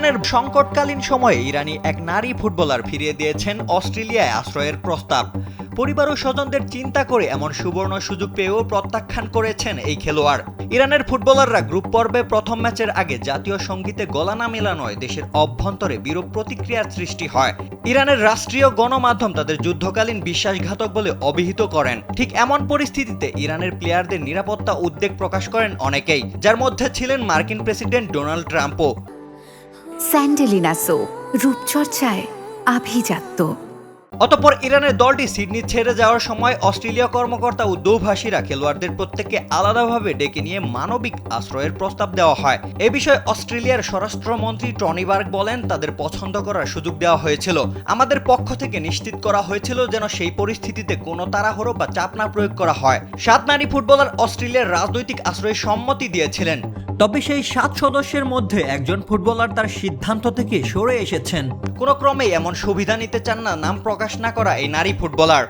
ইরানের সংকটকালীন সময়ে ইরানি এক নারী ফুটবলার ফিরিয়ে দিয়েছেন অস্ট্রেলিয়ায় আশ্রয়ের প্রস্তাব। পরিবার ও স্বজনদের চিন্তা করে এমন সুবর্ণ সুযোগ পেয়েও প্রত্যাখ্যান করেছেন এই খেলোয়াড়। ইরানের ফুটবলাররা গ্রুপ পর্বে প্রথম ম্যাচের আগে জাতীয় সঙ্গীতে গলা না মেলানোয় দেশের অভ্যন্তরে বিরূপ প্রতিক্রিয়ার সৃষ্টি হয়। ইরানের রাষ্ট্রীয় গণমাধ্যম তাদের যুদ্ধকালীন বিশ্বাসঘাতক বলে অভিহিত করেন। ঠিক এমন পরিস্থিতিতে ইরানের প্লেয়ারদের নিরাপত্তা উদ্বেগ প্রকাশ করেন অনেকেই, যার মধ্যে ছিলেন মার্কিন প্রেসিডেন্ট ডোনাল্ড ট্রাম্পও। স্যান্ডেলিনা সো, রূপচর্চায় আভিজাত্য। অতঃপর ইরানের দলটি সিডনি ছেড়ে যাওয়ার সময় অস্ট্রেলীয় কর্মকর্তা ও দৌভাষীরা খেলোয়াড়দের প্রত্যেককে আলাদাভাবে ডেকে নিয়ে মানবিক আশ্রয়ের প্রস্তাব দেওয়া হয়। এ বিষয়ে অস্ট্রেলিয়ার স্বরাষ্ট্রমন্ত্রী টনি বার্গ বলেন, তাদের পছন্দ করার সুযোগ দেওয়া হয়েছিল। আমাদের পক্ষ থেকে নিশ্চিত করা হয়েছিল যেন সেই পরিস্থিতিতে কোনো তাড়াহুড়ো বা চাপ না প্রয়োগ করা হয়। 7 নারী ফুটবলার অস্ট্রেলিয়ার রাজনৈতিক আশ্রয়ে সম্মতি দিয়েছিলেন। তবে সেই 7 সদস্যের মধ্যে একজন ফুটবলার তার সিদ্ধান্ত থেকে সরে এসেছেন। কোনো ক্রমেই এমন সুবিধা নিতে চান না নাম প্রকাশ না করা এই নারী ফুটবলার।